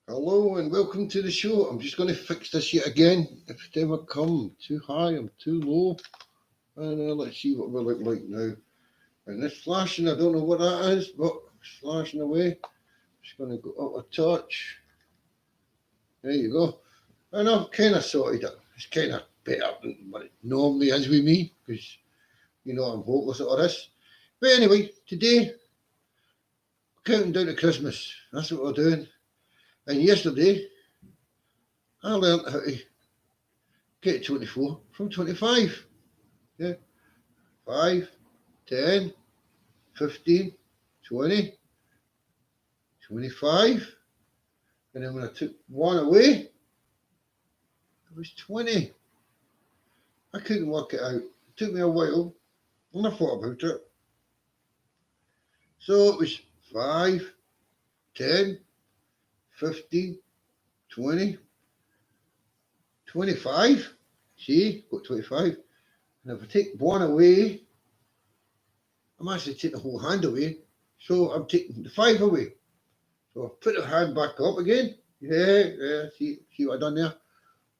Hello and welcome to the show. I'm just going to fix this yet again. If it ever come too high, I'm too low. And let's see what we look like now. And this flashing, I don't know what that is, but it's flashing away. Just going to go up a touch. There you go. And I've kind of sorted it. It's kind of better than what it normally is with me because, I'm hopeless at all this. But anyway, today, counting down to Christmas. That's what we're doing. And yesterday, I learned how to get 24 from 25. Yeah. 5, 10, 15, 20, 25. And then when I took one away, it was 20. I couldn't work it out. It took me a while and I thought about it. So it was 5, 10, 15, 20, 25. See, got 25. And if I take one away, I'm actually taking the whole hand away. So I'm taking the 5 away. So I put the hand back up again. Yeah. See what I done there?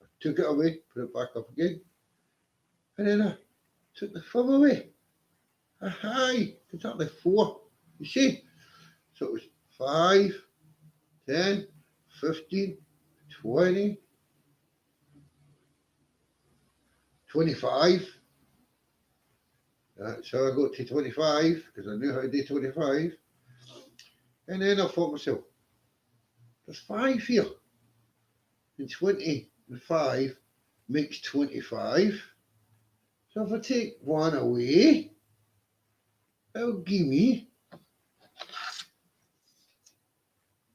I took it away, put it back up again. And then I took the 5 away. Aye, it's only 4. You see? So it was 5, 10, 15, 20, 25. So I got to 25 because I knew how to do 25. And then I thought myself, there's 5 here. And 25 makes 25. So if I take 1 away, that'll give me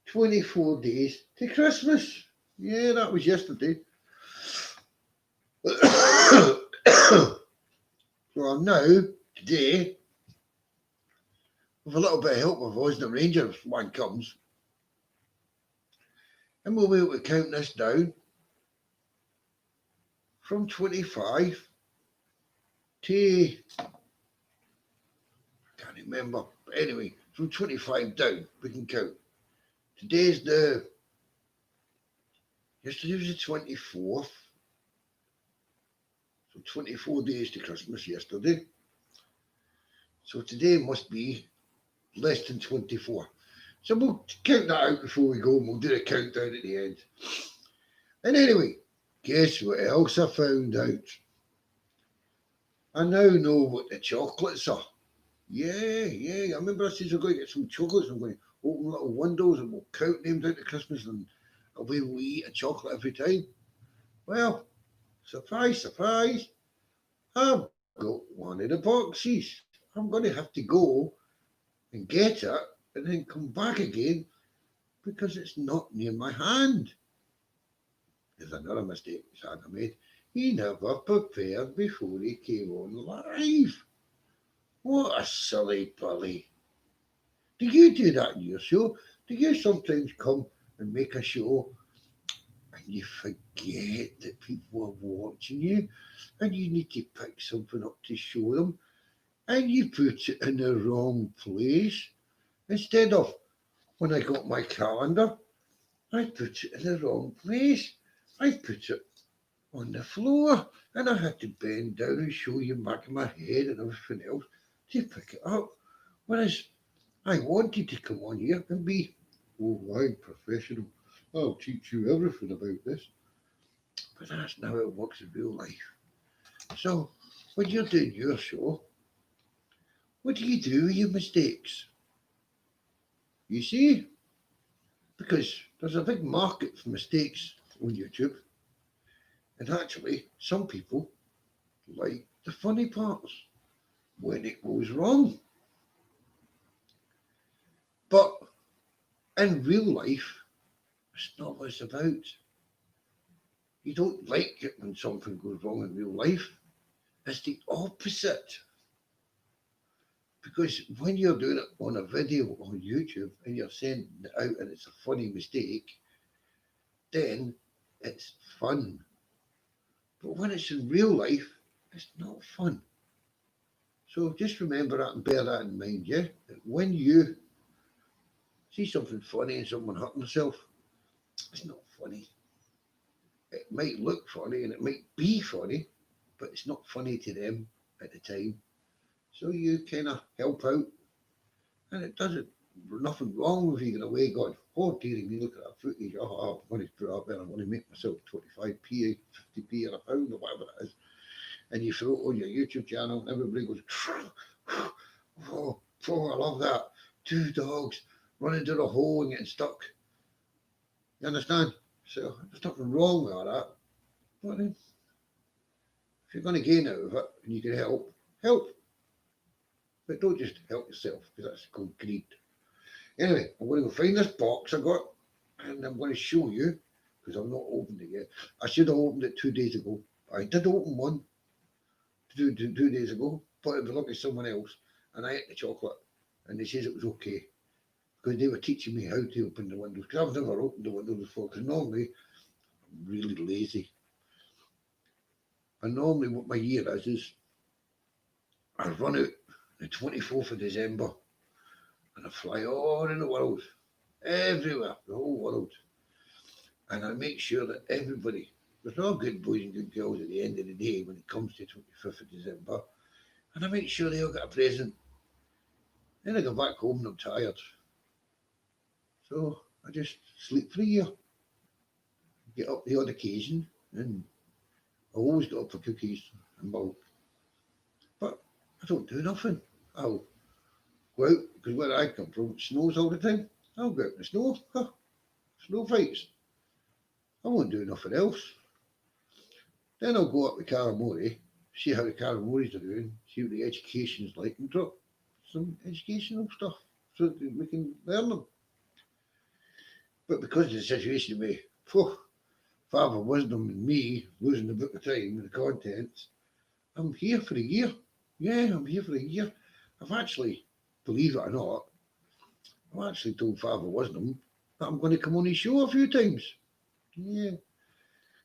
24 days to Christmas. Yeah, that was yesterday. So I'm now, today, with a little bit of help of Osna Ranger if one comes, and we'll be able to count this down from 25 to, I can't remember, but anyway, from 25 down, we can count. Yesterday was the 24th, so 24 days to Christmas yesterday. So today must be less than 24. So we'll count that out before we go and we'll do the countdown at the end. And anyway, guess what else I found out? I now know what the chocolates are. Yeah. I remember I said we're going to get some chocolates. I'm going to open little windows and we'll count them down to Christmas and away we'll eat a chocolate every time. Well, surprise, I've got one of the boxes. I'm going to have to go and get it and then come back again because it's not near my hand. There's another mistake Santa made. He never prepared before he came on live. What a silly bully. Do you do that in your show? Do you sometimes come and make a show and you forget that people are watching you and you need to pick something up to show them and you put it in the wrong place? Instead of when I got my calendar, I put it in the wrong place. I put it on the floor and I had to bend down and show you back of my head and everything else to pick it up. Whereas I wanted to come on here and be, oh, I'm professional. I'll teach you everything about this. But that's not how it works in real life. So when you're doing your show, what do you do with your mistakes? You see? Because there's a big market for mistakes on YouTube. And actually, some people like the funny parts when it goes wrong. But in real life, it's not what it's about. You don't like it when something goes wrong in real life. It's the opposite. Because when you're doing it on a video on YouTube and you're sending it out and it's a funny mistake, then it's fun. But when it's in real life, it's not fun. So just remember that and bear that in mind, yeah? That when you see something funny and someone hurting themselves, It's not funny. It might look funny and it might be funny, but it's not funny to them at the time. So you kind of help out, and it doesn't. Nothing wrong with you going away going, oh dearie me, look at that footage. Oh, I'm going to put it up there. I'm going to make myself 25p, 50p, or a pound, or whatever it is. And you throw it on your YouTube channel, and everybody goes, oh, I love that. 2 dogs running down a hole and getting stuck. You understand? So there's nothing wrong with all that. But then, if you're going to gain out of it and you can help, help. But don't just help yourself, because that's called greed. Anyway, I'm going to go find this box I got, and I'm going to show you, because I've not opened it yet. I should have opened it 2 days ago. I did open one 2 days ago, but it belonged to someone else, and I ate the chocolate, and they says it was okay, because they were teaching me how to open the windows, because I've never opened the windows before, because normally I'm really lazy. And normally what my year is I run out the 24th of December, and I fly all in the world, everywhere, the whole world. And I make sure that everybody, there's all good boys and good girls at the end of the day when it comes to 25th of December, and I make sure they all get a present. Then I go back home and I'm tired. So I just sleep for a year, get up the odd occasion, and I always get up for cookies and milk. But I don't do nothing. I'll go out, because where I come from, it snows all the time. I'll go out in the snow, snow fights. I won't do nothing else. Then I'll go up to Karamori, see how the Karamoris are doing, see what the education's like, and drop some educational stuff so that we can learn them. But because of the situation with Father Wisdom and me losing a bit of time and the contents, I'm here for a year. Yeah, I'm here for a year. I've actually, believe it or not, I've actually told Father Wisdom that I'm going to come on his show a few times. Yeah.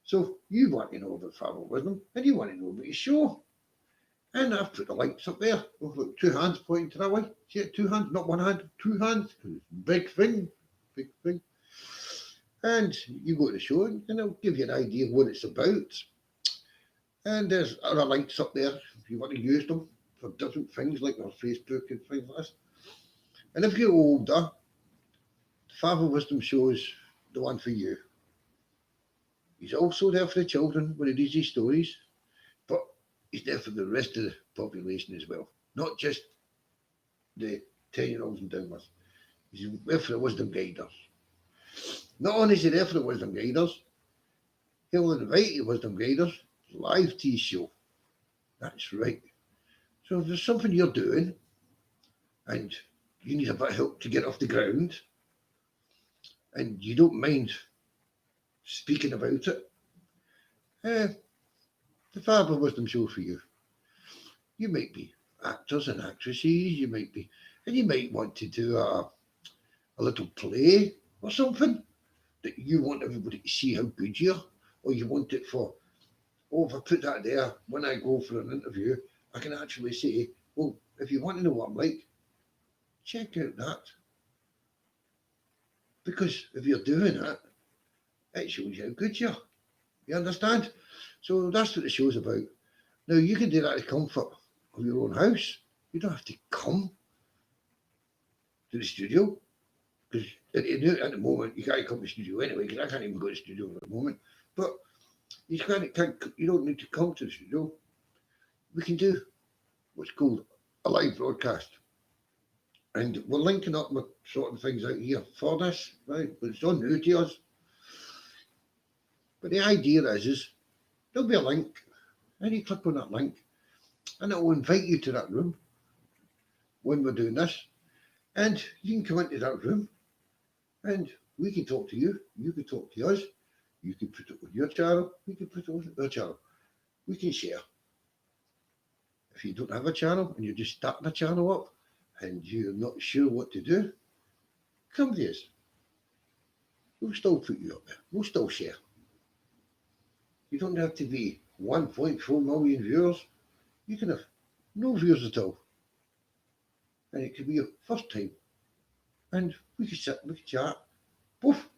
So you want to know about Father Wisdom, and you want to know about his show. And I've put the links up there. Oh, look, 2 hands pointing to that way. See it? 2 hands, not 1 hand, 2 hands. Big thing, big thing. And you go to the show, and it'll give you an idea of what it's about. And there's other links up there if you want to use them for different things like our Facebook and things like this. And if you're older, Father Wisdom Show's the one for you. He's also there for the children when he reads his stories, but he's there for the rest of the population as well, not just the 10-year-olds and downwards. He's there for the wisdom guiders. Not only is he there for the wisdom guiders, he'll invite the wisdom guiders live to his show. That's right. So if there's something you're doing and you need a bit of help to get off the ground and you don't mind speaking about it, the Father Wisdom Show for you. You might be actors and actresses, you might want to do a little play or something that you want everybody to see how good you are, or you want it for, if I put that there, when I go for an interview, I can actually say, well, if you want to know what I'm like, check out that. Because if you're doing it, it shows you how good you are. You understand? So that's what the show's about. Now, you can do that in the comfort of your own house. You don't have to come to the studio, because at the moment you can't come to the studio anyway, because I can't even go to the studio at the moment. But you don't need to come to the studio. We can do what's called a live broadcast. And we're linking up with sorting things out here for this, right? But it's all new to us. But the idea is there'll be a link, and you click on that link, and it will invite you to that room when we're doing this. And you can come into that room, and we can talk to you, you can talk to us, you can put it on your channel, we can put it on our channel. We can share. If you don't have a channel and you're just starting a channel up and you're not sure what to do, come to us. We'll still put you up there. We'll still share. You don't have to be 1.4 million viewers. You can have no viewers at all. And it could be your first time. And we could sit, we could chat. Poof.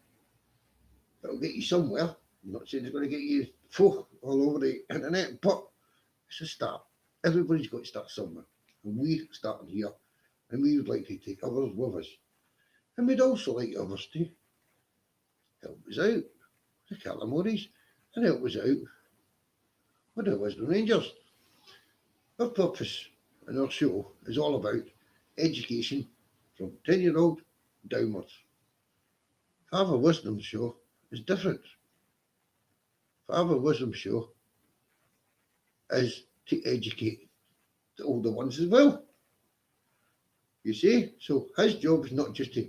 It'll get you somewhere. I'm not saying it's going to get you all over the internet, but it's a start. Everybody's got to start somewhere. And we're starting here. And we would like to take others with us. And we'd also like others to help us out, the Calamories, and help us out with the Wisdom Rangers. Our purpose in our show is all about education from 10-year-old downwards. Father Wisdom's show is different. Father Wisdom's show is to educate the older ones as well. You see? So his job is not just to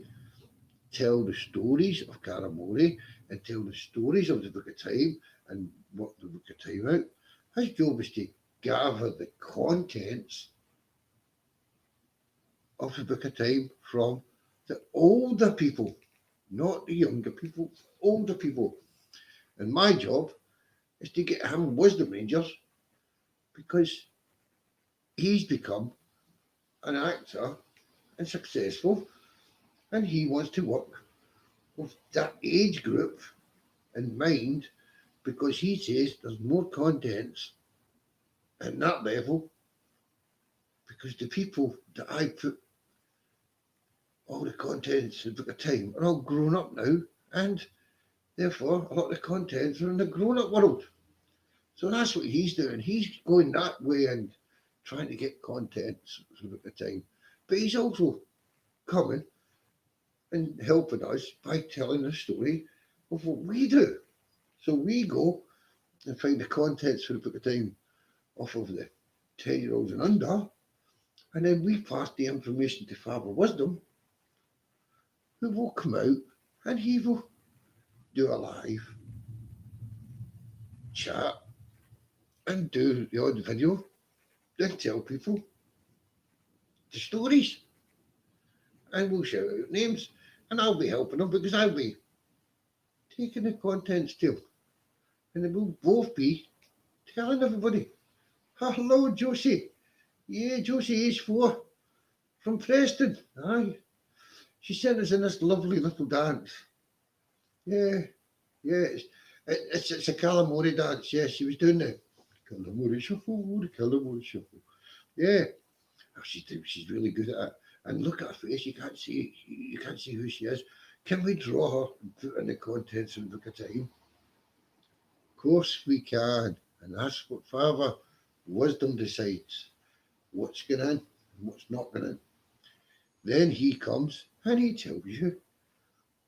tell the stories of Karamori and tell the stories of the Book of Time and work the Book of Time out. His job is to gather the contents of the Book of Time from the older people, not the younger people, older people. And my job is to get him Wisdom Rangers because he's become an actor and successful, and he wants to work with that age group in mind because he says there's more contents at that level because the people that I put all the contents in the Book of Time are all grown up now, and therefore a lot of the contents are in the grown up world. So that's what he's doing. He's going that way and trying to get contents for the Book of Time. But he's also coming and helping us by telling the story of what we do. So we go and find the contents for the Book of Time off of the 10-year-olds and under, and then we pass the information to Father Wisdom, who will come out and he will do a live chat and do the odd video and tell people the stories. And we'll shout out names, and I'll be helping them because I'll be taking the contents too. And then we'll both be telling everybody, hello, Josie. Yeah, Josie is 4 from Preston. Aye. She sent us in this lovely little dance. Yeah, it's a Calamori dance. Yeah, she was doing the Calamori shuffle, the Calamori shuffle. Yeah, oh, she's really good at it. And look at her face. You can't see who she is. Can we draw her and put in the contents of the Book of Time? Of course we can, and that's what Father Wisdom decides. What's going in and what's not going in. Then he comes and he tells you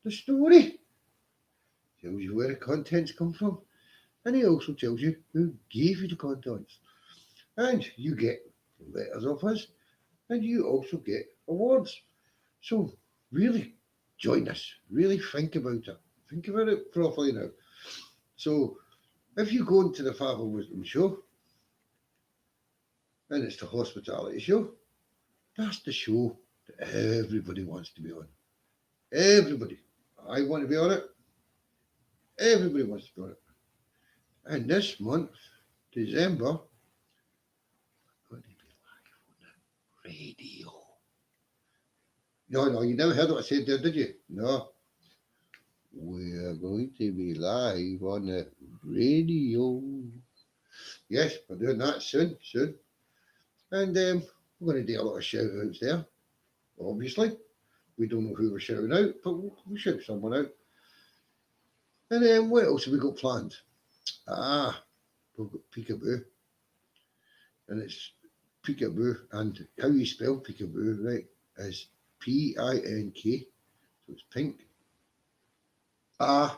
the story. Tells you where the contents come from. And he also tells you who gave you the contents. And you get letters of us, and you also get awards. So really join us. Really think about it. Think about it properly now. So if you go into the Father Wisdom show, and it's the hospitality show, that's the show that everybody wants to be on. Everybody. I want to be on it. Everybody wants to be on it. And this month, December, we're going to be live on the radio. No, you never heard what I said there, did you? No. We're going to be live on the radio. Yes, we're doing that soon. And we're going to do a lot of shout outs there, obviously. We don't know who we're shouting out, but we'll shout someone out. And then what else have we got planned? We've got Peekaboo. And it's Peekaboo. And how you spell Peekaboo, right, is P-I-N-K. So it's pink. A-R,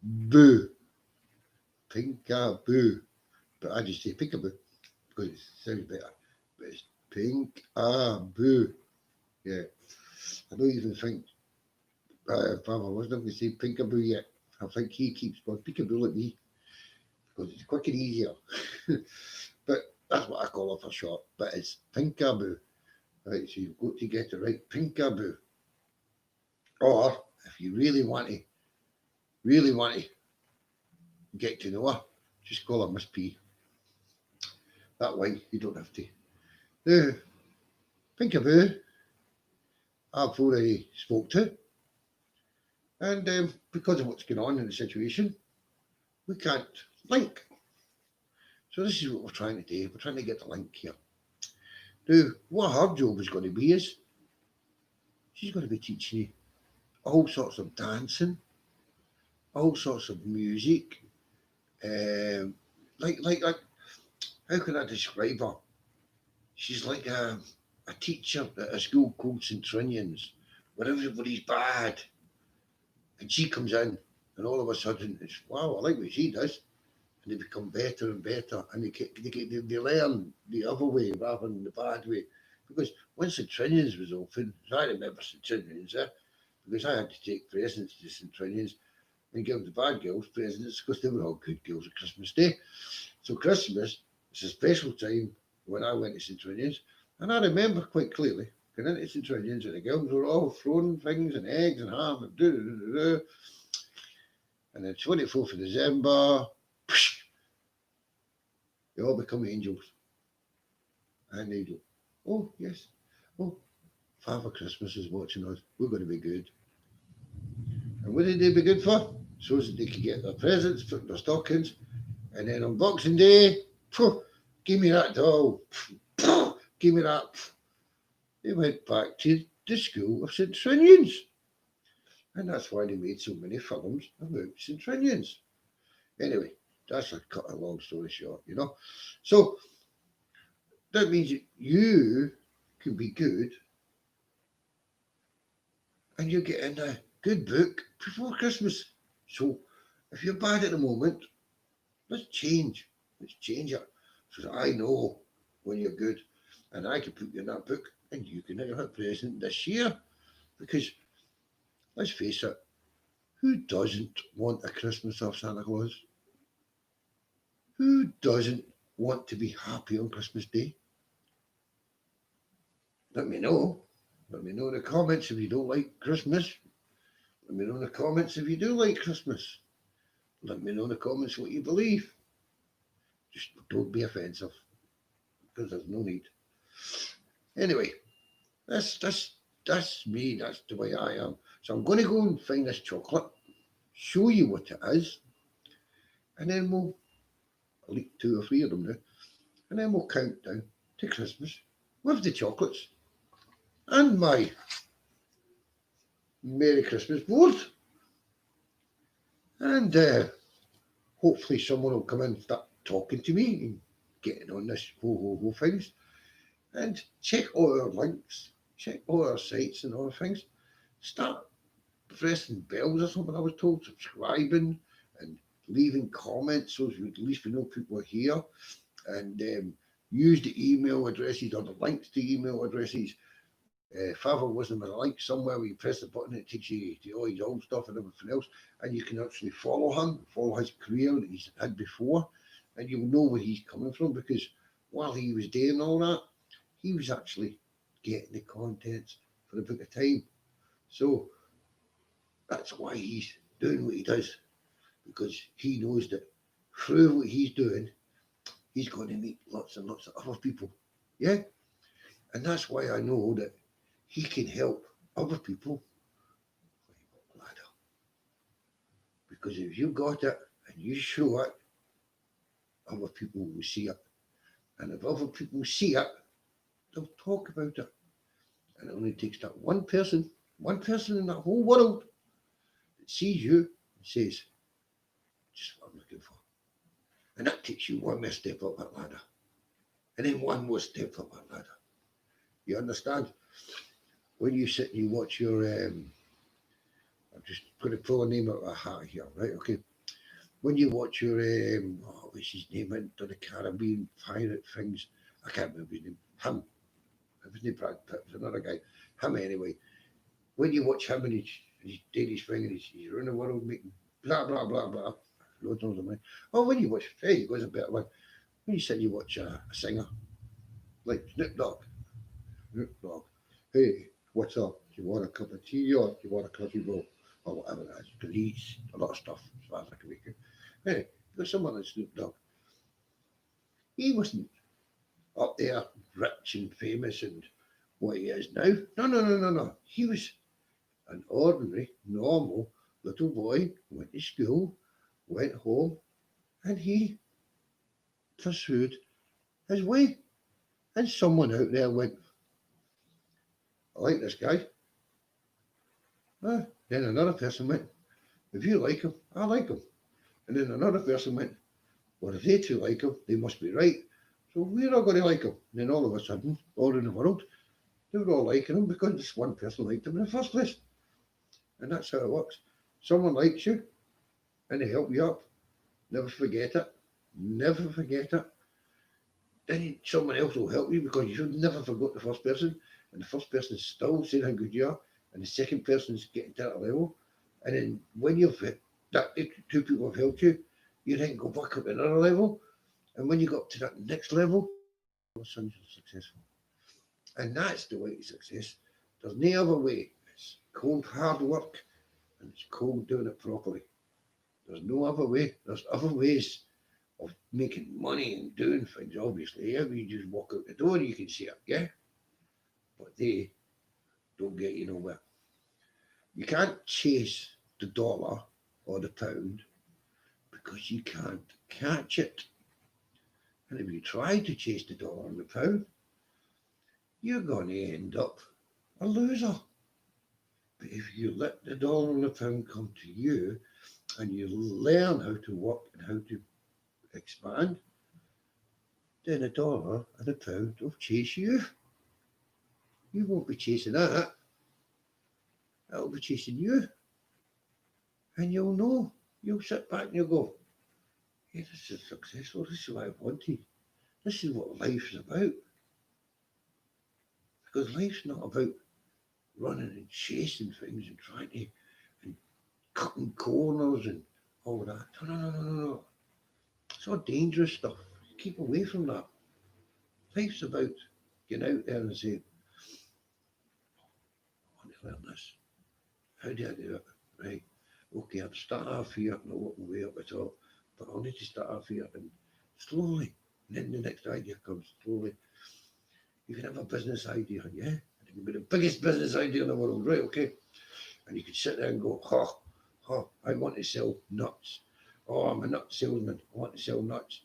boo. Pinkaboo. But I just say Peekaboo because it sounds better. But it's Pinkaboo. Yeah. I don't even think Father Wisdom going to say Pinkaboo yet. I think he keeps going Peekaboo like me because it's quick and easier. But that's what I call it for short. But it's Pinkaboo. Right, so you've got to get it right. Pinkaboo. Or if you really want to get to know her, just call her Miss P. That way you don't have to. Now, Pinkaboo, I've already spoke to. And because of what's going on in the situation, we can't link. So this is what we're trying to do. We're trying to get the link here. Now, what her job is going to be is she's going to be teaching you all sorts of dancing, all sorts of music. Um, like, how can I describe her? She's like a teacher at a school called St Trinian's, where everybody's bad, and she comes in, and all of a sudden it's wow, I like what she does, and they become better and better, and they learn the other way rather than the bad way, because when St Trinian's was open, so I remember St Trinian's there, because I had to take presents to St Trinian's and give the bad girls presents because they were all good girls at Christmas Day. So Christmas is a special time when I went to St Trinian's, and I remember quite clearly going into St Trinian's and the girls were all throwing things and eggs and ham and do. And then 24th of December, they all become angels. And they go, oh, yes, oh, Father Christmas is watching us. We're going to be good. And what did they be good for? So that they could get their presents, put in their stockings, and then on Boxing Day, give me that doll, give me that. They went back to the school of St Trinian's. And that's why they made so many films about St Trinian's. Anyway, that's a cut a long story short, you know. So that means that you can be good and you're getting a good book before Christmas. So if you're bad at the moment, let's change. Let's change it so that I know when you're good and I can put you in that book and you can have a present this year. Because let's face it, who doesn't want a Christmas off Santa Claus? Who doesn't want to be happy on Christmas Day? Let me know. Let me know in the comments if you don't like Christmas. Let me know in the comments if you do like Christmas. Let me know in the comments what you believe. Just don't be offensive because there's no need. Anyway, that's me. That's the way I am. So I'm going to go and find this chocolate, show you what it is, and then I'll eat 2 or 3 of them now, and then we'll count down to Christmas with the chocolates and my Merry Christmas board. And hopefully someone will come in and start talking to me and getting on this ho things. And check all our links, check all our sites and all the things. Start pressing bells or something, I was told, subscribing and leaving comments so at least we know people are here. And use the email addresses or the links to email addresses. Favor wasn't a link somewhere where you press the button, it takes you to all his old stuff and everything else, and you can actually follow him, follow his career that he's had before, and you'll know where he's coming from because while he was doing all that, he was actually getting the contents for the Book of Time. So that's why he's doing what he does, because he knows that through what he's doing, he's going to meet lots and lots of other people. Yeah? And that's why I know that he can help other people climb up ladder. Because if you got it and you show it, other people will see it. And if other people see it, they'll talk about it. And it only takes that one person in that whole world that sees you and says, just what I'm looking for. And that takes you one more step up that ladder. And then one more step up that ladder. You understand? When you sit and you watch your, I'm just going to pull a name out of a hat here, right? Okay. When you watch your, what's his name, into the Caribbean pirate things, I can't remember his name, him. It was Brad Pitt, it was another guy. Him anyway. When you watch him and he's did his thing and he's around the world making blah, blah, blah, blah. Loads of money. Oh, when you watch, there you go, it's a better one. When you sit and you watch a singer, like Snoop Dogg. Hey, what's up? Do you want a cup of tea or do you want a coffee roll? Or whatever that is. Because he eats a lot of stuff as far as I can make it. Hey, there's someone like Snoop Dogg. He wasn't up there rich and famous and what he is now. No. He was an ordinary, normal, little boy went to school, went home, and he pursued his way. And someone out there went, I like this guy. Then another person went, if you like him, I like him. And then another person went, well, if they two like him, they must be right. So we're all going to like him. And then all of a sudden, all in the world, they were all liking him because this one person liked him in the first place. And that's how it works. Someone likes you and they help you up. Never forget it. Never forget it. Then someone else will help you because you should never forget the first person. And the first person's still saying how good you are. And the second person's getting to that level. And then when you've hit that, two people have helped you, you then go back up to another level. And when you go up to that next level, all of a sudden you're successful. And that's the way to success. There's no other way. It's cold hard work and it's cold doing it properly. There's no other way. There's other ways of making money and doing things, obviously. Yeah, you just walk out the door and you can see it, yeah? But they don't get you nowhere. You can't chase the dollar or the pound because you can't catch it. And if you try to chase the dollar and the pound, you're going to end up a loser. But if you let the dollar and the pound come to you and you learn how to work and how to expand, then the dollar and the pound will chase you. You won't be chasing that. It'll be chasing you. And you'll know. You'll sit back and you'll go, hey, this is successful. This is what I wanted. This is what life's about. Because life's not about running and chasing things and trying to and cutting corners and all that. No. It's all dangerous stuff. Keep away from that. Life's about getting out there and saying, I want to learn this. How do I do it? Right. Okay, I'm starting off here and I'll work my way up the top. But I'll need to start off here and slowly. And then the next idea comes slowly. You can have a business idea, yeah? And it can be the biggest business idea in the world, right? Okay. And you can sit there and go, I want to sell nuts. Oh, I'm a nut salesman. I want to sell nuts.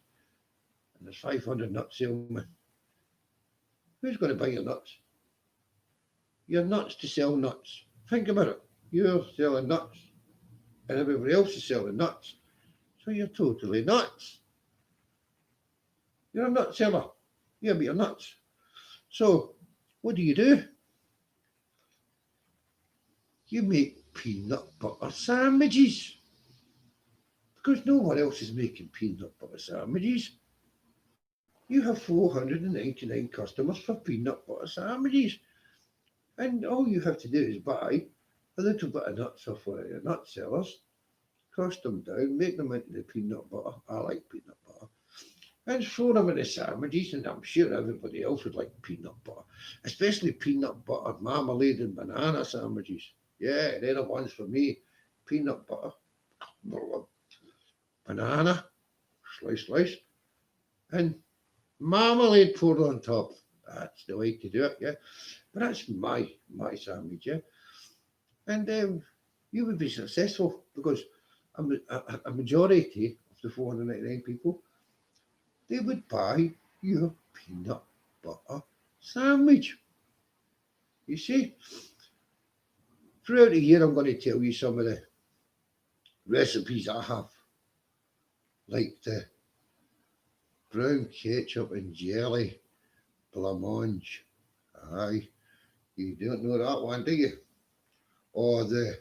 And there's 500 nut salesmen. Who's going to buy your nuts? You're nuts to sell nuts. Think about it. You're selling nuts, and everybody else is selling nuts. So you're totally nuts. You're a nut seller. Yeah, but you're nuts. So what do? You make peanut butter sandwiches. Because no one else is making peanut butter sandwiches. You have 499 customers for peanut butter sandwiches. And all you have to do is buy a little bit of nuts off one of your nut sellers, crush them down, make them into the peanut butter. I like peanut butter. And throw them in the sandwiches, and I'm sure everybody else would like peanut butter, especially peanut butter, marmalade, and banana sandwiches. Yeah, they're the ones for me. Peanut butter, banana, slice, and marmalade poured on top. That's the way to do it, yeah. But that's my sandwich, yeah. And you would be successful because a majority of the 499 people, they would buy your peanut butter sandwich. You see, throughout the year, I'm going to tell you some of the recipes I have, like the brown ketchup and jelly blancmange. Aye, you don't know that one, do you? Or the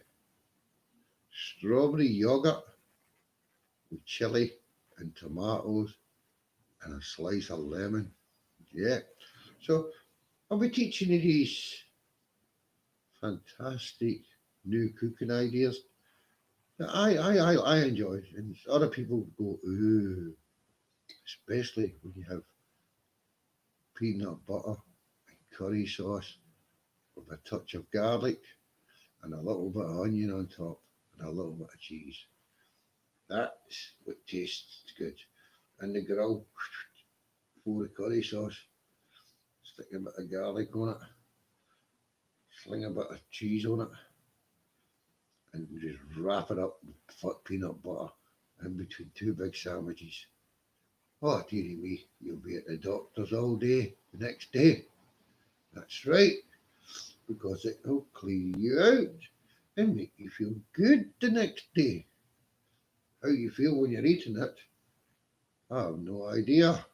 strawberry yogurt with chili and tomatoes and a slice of lemon. Yeah. So I'll be teaching you these fantastic new cooking ideas that I enjoy, and other people go, ooh, especially when you have peanut butter and curry sauce with a touch of garlic and a little bit of onion on top and a little bit of cheese. That's what tastes good. And the grill, pour the curry sauce, stick a bit of garlic on it, sling a bit of cheese on it, and we just wrap it up with peanut butter in between two big sandwiches. Oh, dearie me, you'll be at the doctor's all day the next day. That's right, because it'll clear you out and make you feel good the next day. How you feel when you're eating it, I have no idea.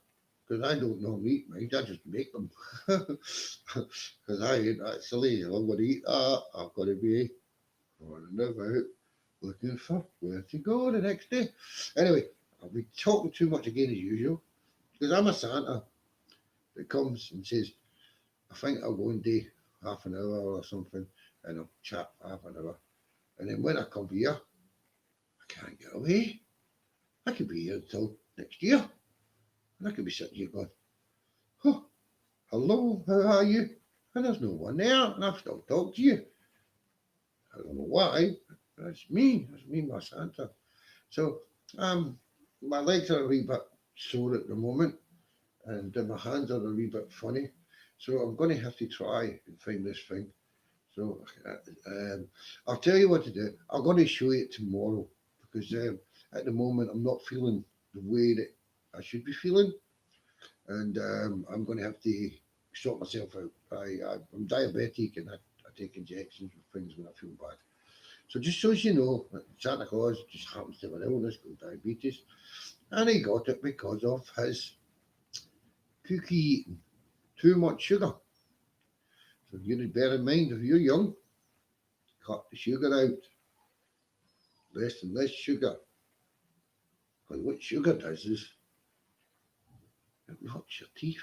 Because I don't normally eat meat, I just make them. Because I ain't that silly. If I'm going to eat that, I've got to be running about looking for where to go the next day. Anyway, I'll be talking too much again as usual. Because I'm a Santa that comes and says, I think I'll go and do half an hour or something, and I'll chat for half an hour. And then when I come here, I can't get away. I could be here until next year. And I could be sitting here going, oh, hello, how are you? And there's no one there, and I've still talked to you. I don't know why. That's me. That's me, my Santa. So, my legs are a wee bit sore at the moment, and my hands are a wee bit funny. So I'm going to have to try and find this thing. So I'll tell you what to do. I'm going to show you it tomorrow because at the moment I'm not feeling the way that I should be feeling, and I'm going to have to sort myself out. I'm diabetic and I take injections with things when I feel bad. So just so you know, Santa Claus just happens to have an illness called diabetes, and he got it because of his cookie eating, too much sugar. So you need to bear in mind if you're young, cut the sugar out, less and less sugar. Because what sugar does is it rots your teeth.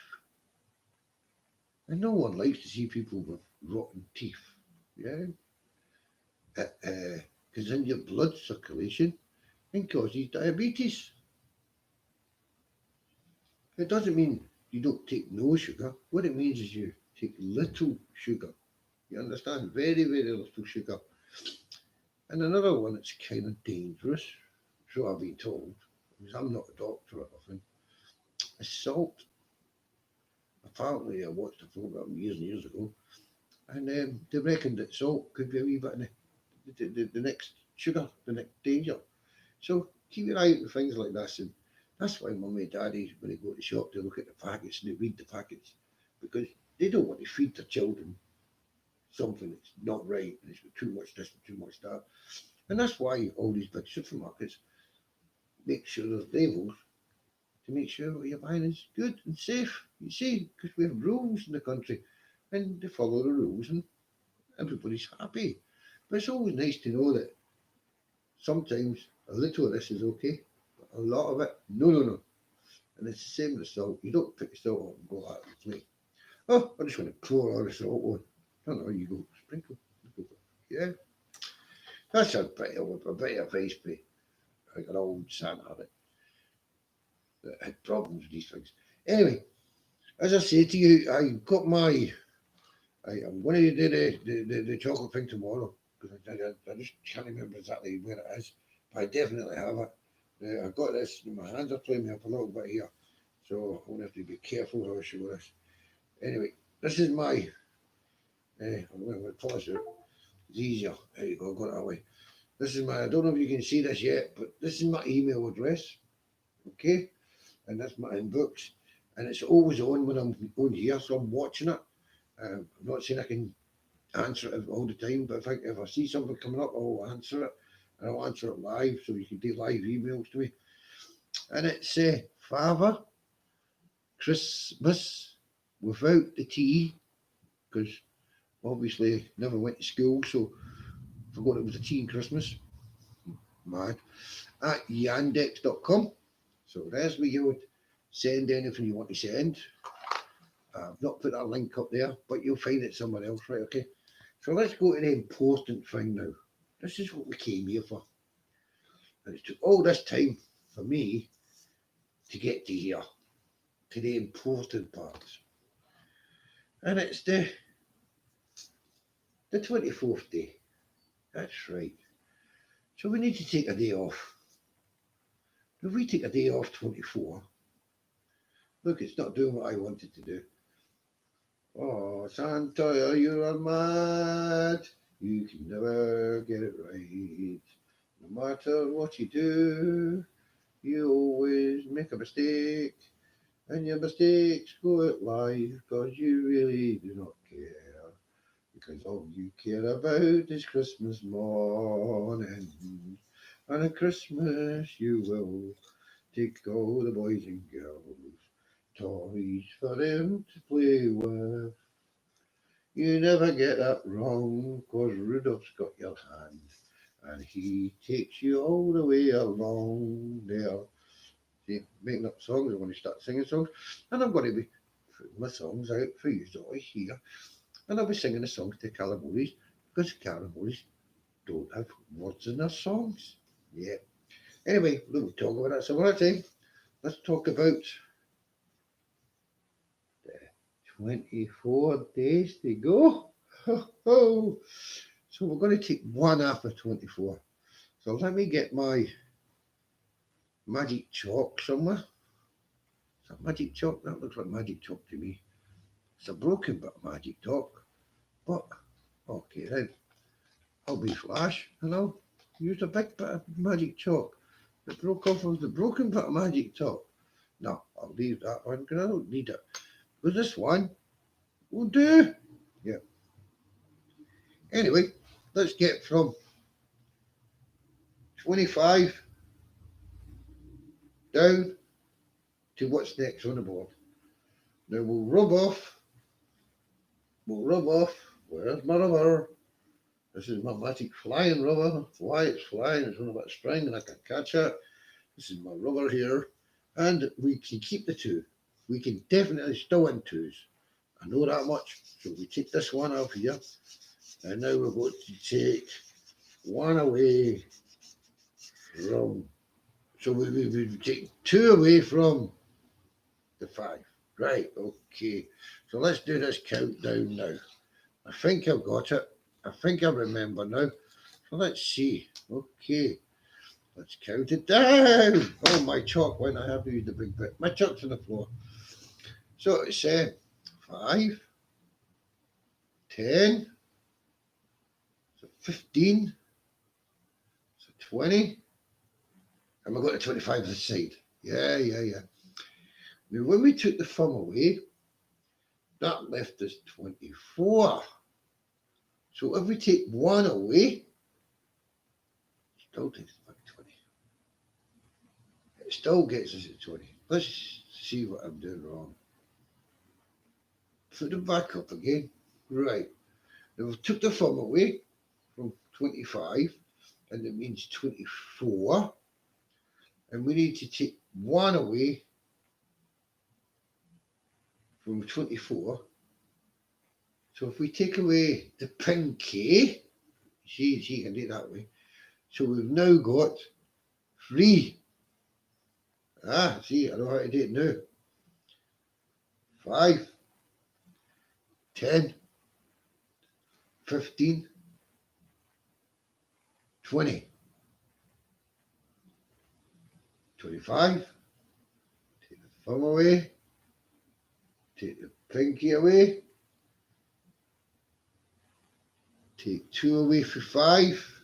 And no one likes to see people with rotten teeth. Yeah? Because in your blood circulation and causes diabetes. It doesn't mean you don't take no sugar. What it means is you take little sugar. You understand? Very, very little sugar. And another one that's kind of dangerous, so I've been told, because I'm not a doctor or nothing, is salt. Apparently, I watched a program years and years ago, and they reckoned that salt could be a wee bit in the next sugar, the next danger. So keep your eye out for things like this, and that's why mummy and daddy, when they go to the shop, they look at the packets and they read the packets, because they don't want to feed their children something that's not right, and it's got too much this and too much that. And that's why all these big supermarkets make sure there's labels to make sure what you're buying is good and safe. You see, because we have rules in the country, and they follow the rules, and everybody's happy. But it's always nice to know that sometimes a little of this is okay, but a lot of it, no, no, no. And it's the same with salt. You don't pick the salt up and go out and play. Oh, I just want to pour all the salt on. No, no, you go sprinkle. Yeah, that's a bit of advice, like an old Santa that had problems with these things. Anyway, as I say to you, I got my. I'm going to do the chocolate thing tomorrow because I just can't remember exactly where it is, but I definitely have it. I've got this. My hands are playing me up a little bit here, so I'm going to have to be careful how I show this. Anyway, this is my. I'm going to polish it. It's easier. There you go. Got it that way. This is my. I don't know if you can see this yet, but this is my email address. Okay, and that's my inbox, and it's always on when I'm on here, so I'm watching it. I'm not saying I can answer it all the time, but if I see something coming up, I'll answer it, and I'll answer it live, so you can do live emails to me. And it's Father Christmas without the T, because obviously never went to school, so forgot it was a T in Christmas. Mad. At yandex.com. So there's where you would send anything you want to send. I've not put that link up there, but you'll find it somewhere else, right? Okay. So let's go to the important thing now. This is what we came here for. And it took all this time for me to get to here, to the important parts. And it's the 24th day. That's right. So we need to take a day off. If we take a day off 24, look, it's not doing what I wanted to do. Oh, Santa, you are mad. You can never get it right. No matter what you do, you always make a mistake. And your mistakes go at life because you really do not care. Because all you care about is Christmas morning. And at Christmas you will take all the boys and girls toys for them to play with. You never get that wrong, 'cause Rudolph's got your hand, and he takes you all the way along there. See, making up songs, I want to start singing songs, and I'm going to be putting my songs out for you to hear, and I'll be singing the songs to Calamories, because Calamories don't have words in their songs. Yeah. Anyway, we'll talk about that some other time. Let's talk about the 24 days to go. So we're going to take one after 24. So let me get my magic chalk somewhere. Is that magic chalk? That looks like magic chalk to me. It's a broken bit of magic chalk. But, okay then. I'll be Flash and I'll use a big bit of magic chalk that broke off of the broken bit of magic chalk. No, I'll leave that one because I don't need it. But this one will do. Yeah. Anyway, let's get from 25 down to what's next on the board. Now we'll rub off, where's my rubber? This is my magic flying rubber. Why it's flying, it's on a bit of spring and I can catch it. This is my rubber here. And we can keep the two. We can definitely still in twos. I know that much. So we take this one off here. And now we're going to take one away from, so we take two away from the five. Right, okay. So let's do this countdown now. I think I've got it. I think I remember now. So let's see. Okay. Let's count it down. Oh, my chalk went. I have to use the big bit. My chalk's on the floor. So it's 5, 10, so 15, so 20, and we've got the 25 this side. Yeah. Now, when we took the thumb away, that left us 24. So if we take one away, it still takes us back 20. It still gets us at 20. Let's see what I'm doing wrong. Put it back up again. Right. Now we took the thumb away from 25, and it means 24. And we need to take one away from 24. So if we take away the pinky, see, you can do it that way. So we've now got 3. See, I know how to do it now. 5, 10, 15, 20, 25. Take the thumb away. Take the pinky away. Take 2 away for 5.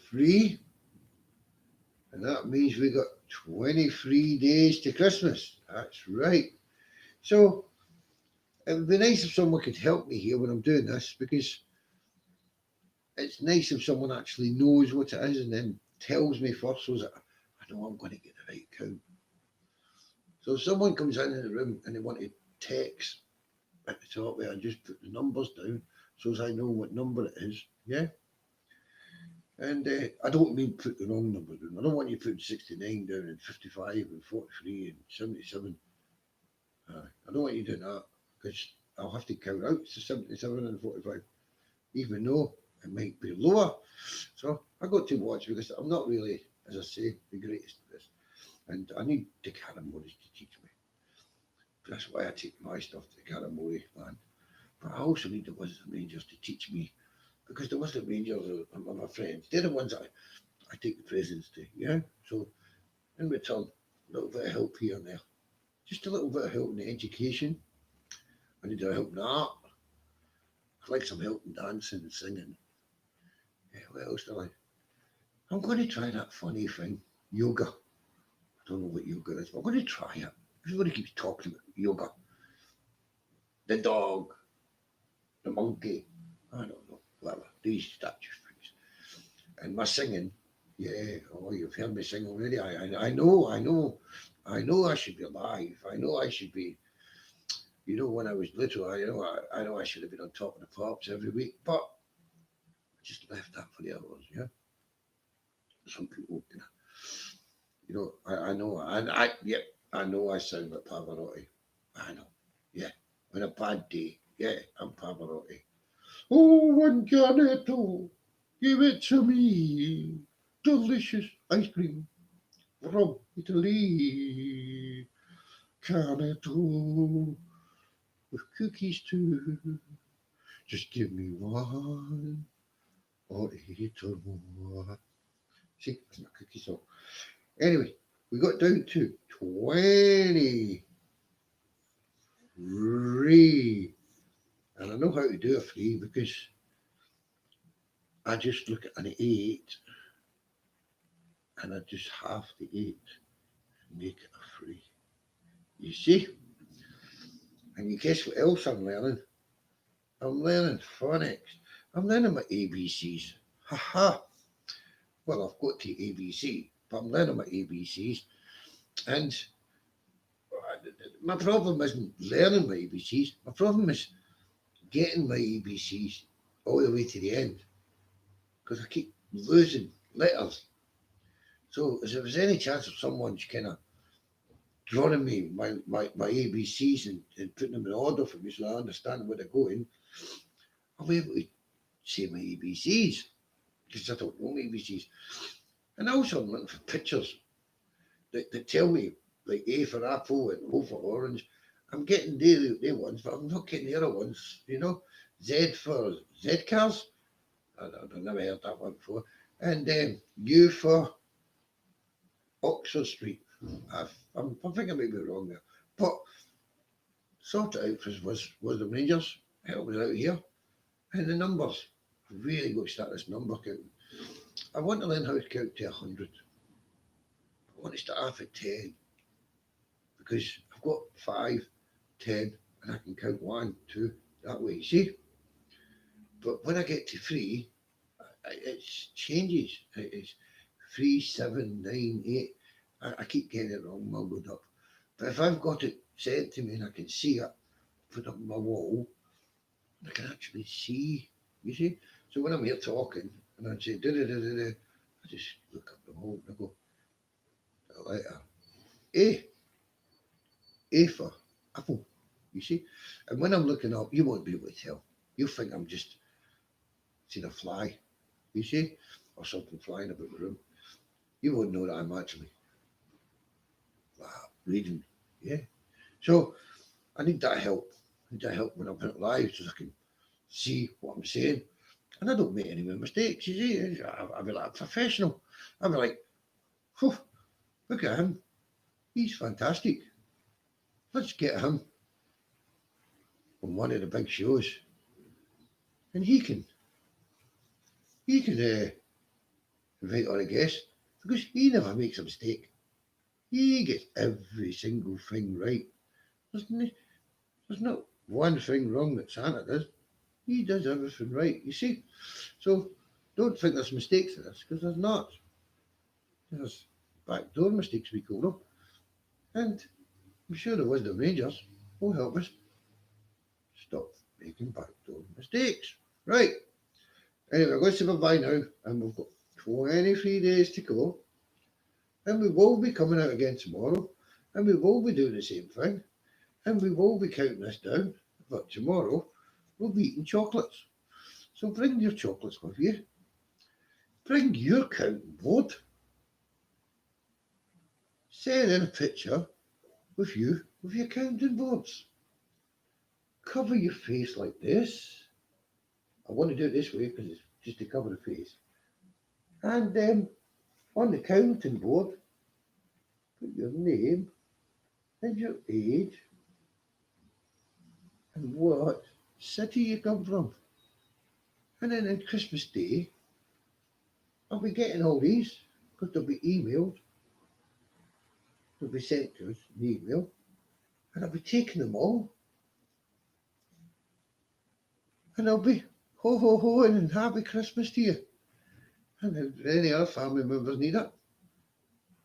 3. And that means we got 23 days to Christmas. That's right. So it would be nice if someone could help me here when I'm doing this, because it's nice if someone actually knows what it is and then tells me first so that I know I'm going to get the right count. So if someone comes in the room and they want to text at the top where I just put the numbers down so as I know what number it is, yeah? And I don't mean put the wrong number down. I don't want you putting 69 down and 55 and 43 and 77. I don't want you doing that, because I'll have to count out to 77 and 45, even though it might be lower. So I got to watch, because I'm not really, as I say, the greatest at this. And I need the Calamories to teach me. That's why I take my stuff to the Calamori land. But I also need the Wisdom Rangers to teach me, because the Wisdom Rangers are my friends. They're the ones I take the presents to, yeah? So in return, a little bit of help here and there. Just a little bit of help in the education. I need a help in art. I'd like some help in dancing and singing. Yeah, what else do I like? I'm going to try that funny thing, yoga. I don't know what yoga is, but I'm going to try it. Everybody keeps talking about yoga. The dog, the monkey, I don't know, whatever. These statues things. And my singing, yeah, oh, you've heard me sing already. I know I should be alive. I know I should be, when I was little, I know I should have been on top of the pops every week, but I just left that for the others, yeah. Some people, I know, yep, I know I sound like Pavarotti. I know, yeah. On a bad day, yeah, I'm Pavarotti. Oh, one Canetto, give it to me. Delicious ice cream from Italy. Canetto with cookies too. Just give me one or eight or more. See, that's my cookie song. Anyway, we got down to 23. And I know how to do a 3 because I just look at an 8 and I just half the 8 and make it a 3. You see? And you guess what else I'm learning? I'm learning phonics. I'm learning my ABCs. Haha. Well, I've got to ABC, but I'm learning my ABCs. And my problem isn't learning my ABCs. My problem is getting my ABCs all the way to the end because I keep losing letters. So, if there's any chance of someone's kind of drawing me my ABCs and putting them in order for me so I understand where they're going, I'll be able to say my ABCs because I don't know my ABCs. And also, I'm looking for pictures that tell me, like A for apple and O for orange. I'm getting the ones, but I'm not getting the other ones, Z for Z cars. I've never heard that one before. And U for Oxford Street. I think I may be wrong there. But sort it out was the Rangers help us out here. And the numbers. I really got to start this number counting. I want to learn how to count to 100. I want to start off at 10 because I've got 5, 10, and I can count 1, 2 that way. See? But when I get to 3, it changes. It's 3, 7, 9, 8. I keep getting it wrong, mumbled up. But if I've got it sent to me and I can see it, put up on my wall, I can actually see. You see? So when I'm here talking and I say da da da da da, I just look up the wall and I go, the letter A, A for apple. You see? And when I'm looking up, you won't be able to tell. You'll think I'm just seeing a fly, you see, or something flying about the room. You won't know that I'm actually reading. Yeah. So I need that help. I need that help when I'm putting it live so I can see what I'm saying. And I don't make any mistakes, you see. I'll be like a professional. I'll be like, oh, look at him. He's fantastic. Let's get him on one of the big shows. And he can invite other guests because he never makes a mistake. He gets every single thing right. There's not one thing wrong that Santa does. He does everything right, you see. So don't think there's mistakes in this because there's not. There's backdoor mistakes we call them. And I'm sure the Wisdom Rangers will help us stop making backdoor mistakes. Right. Anyway, we're going to say bye now, and we've got 23 days to go. And we will be coming out again tomorrow, and we will be doing the same thing, and we will be counting this down. But tomorrow, we'll be eating chocolates. So bring your chocolates with you. Bring your counting board. Send in a picture with you with your counting boards. Cover your face like this. I want to do it this way because it's just to cover the face. And on the counting board, put your name and your age and what city you come from. And then on Christmas Day, I'll be getting all these because they'll be emailed. They'll be sent to us in email. And I'll be taking them all. And I'll be ho ho ho and happy Christmas to you. And if any other family members need it,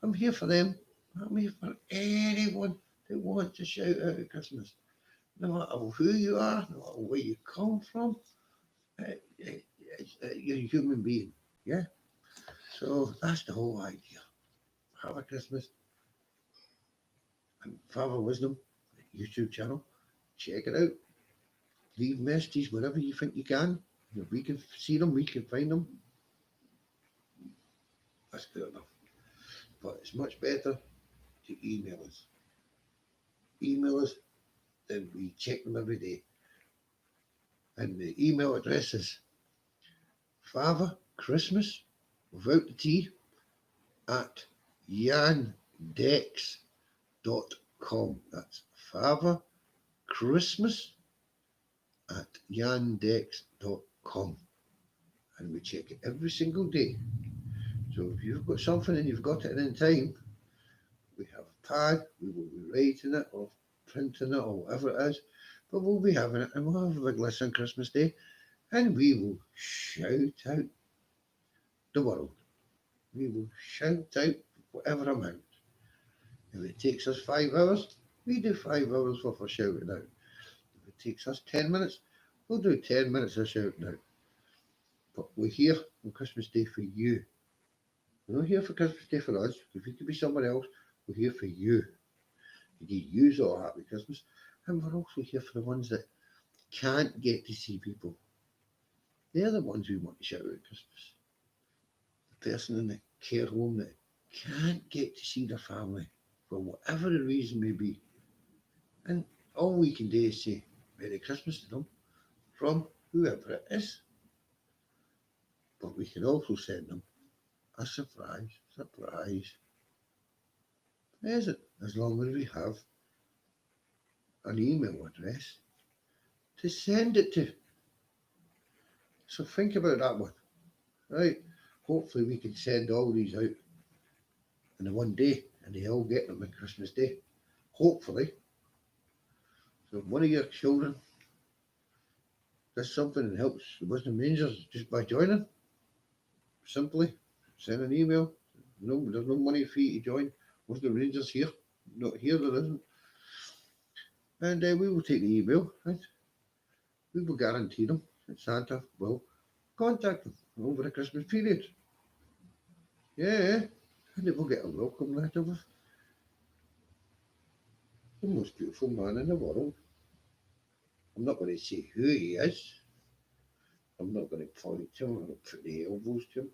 I'm here for them. I'm here for anyone that wants to shout out at Christmas. No matter who you are, no matter where you come from, you're a human being. Yeah? So that's the whole idea. Have a Christmas. And Father Wisdom, YouTube channel. Check it out. Leave messages wherever you think you can. If we can see them, we can find them. That's good enough. But it's much better to email us. Email us, then we check them every day. And the email address is Father Christmas without the T at yandex.com. That's Father Christmas at yandex.com. And we check it every single day. So if you've got something and you've got it in time, we have a pad, we will be writing it or printing it or whatever it is, but we'll be having it and we'll have a big list on Christmas Day and we will shout out the world. We will shout out whatever amount. If it takes us 5 hours, we do 5 hours worth of shouting out. If it takes us 10 minutes, we'll do 10 minutes of shouting out. But we're here on Christmas Day for you. We're not here for Christmas Day for us. If you could be someone else, we're here for you. To give you all a happy Christmas. And we're also here for the ones that can't get to see people. They're the ones we want to shout out at Christmas. The person in the care home that can't get to see their family for whatever the reason may be. And all we can do is say Merry Christmas to them from whoever it is. But we can also send them a surprise. Present, as long as we have an email address to send it to. So think about that one, right? Hopefully we can send all these out in the one day and they all get them on Christmas Day. Hopefully. So if one of your children does something and helps the Wisdom Rangers just by joining, simply send an email. No, there's no money fee to join. Wisdom Rangers here. Not here, there isn't. And we will take the email and we will guarantee them that Santa will contact them over the Christmas period. Yeah, and they will get a welcome letter with the most beautiful man in the world. I'm not going to say who he is. I'm not going to point to him. I'm not going to put the elbows to him.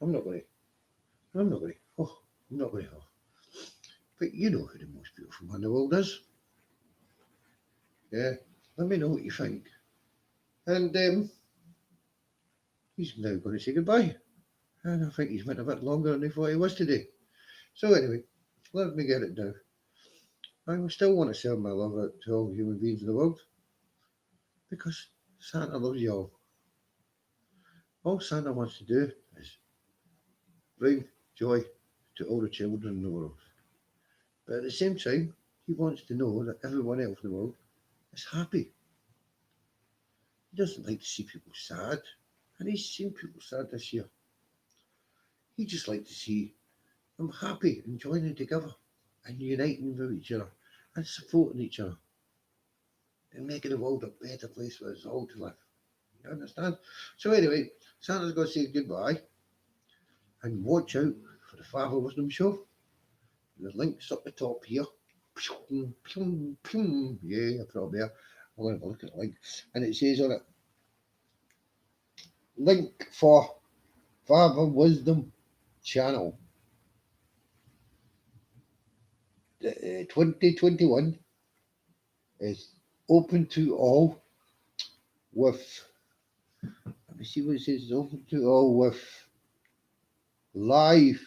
I'm not going to. But you know who the most beautiful man in the world is. Yeah, let me know what you think. And he's now going to say goodbye. And I think he's went a bit longer than he thought he was today. So anyway, let me get it down. I still want to send my love out to all human beings in the world. Because Santa loves you all. All Santa wants to do is bring joy to all the children in the world. But at the same time, he wants to know that everyone else in the world is happy. He doesn't like to see people sad. And he's seen people sad this year. He just likes to see them happy and joining together and uniting with each other and supporting each other and making the world a better place for us all to live. You understand? So anyway, Santa's going to say goodbye and watch out for the Father Wisdom Show. The link's up the top here. Yeah, I put it up there. I'm going to have a look at the link. And it says on it, link for Father Wisdom channel. 2021 is open to all with, let me see what it says, it's open to all with live,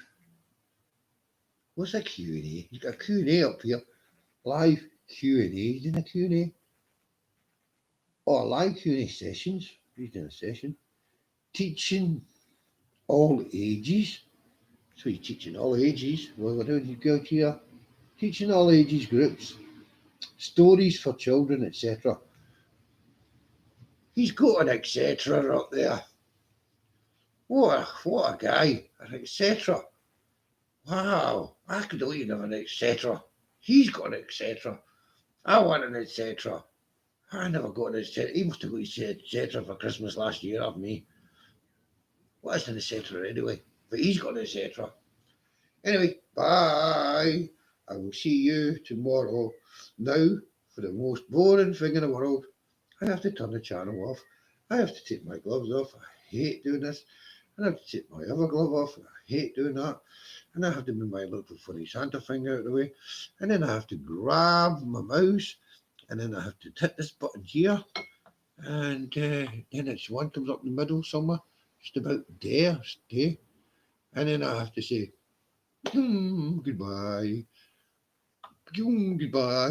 what's a Q&A? You've got a Q&A up here, live Q&A, he's in a Q&A, or live Q&A sessions, he's in a session, teaching all ages. So you're teaching all ages. Well, what do you go here? Teaching all ages groups, stories for children, etc. He's got an etc. up there. What a guy, an etc. Wow, I could only have an etc. He's got an etc. I want an etc. I never got an etc. He must have got his etc. for Christmas last year of me. What is an etc. anyway? But he's got an etc. Anyway, bye. I will see you tomorrow. Now, for the most boring thing in the world, I have to turn the channel off. I have to take my gloves off. I hate doing this. And I have to take my other glove off. I hate doing that. And I have to move my little funny Santa finger out of the way. And then I have to grab my mouse. And then I have to hit this button here. And then it's one comes up in the middle somewhere. Just about there. Stay. And then I have to say, goodbye. Goodbye.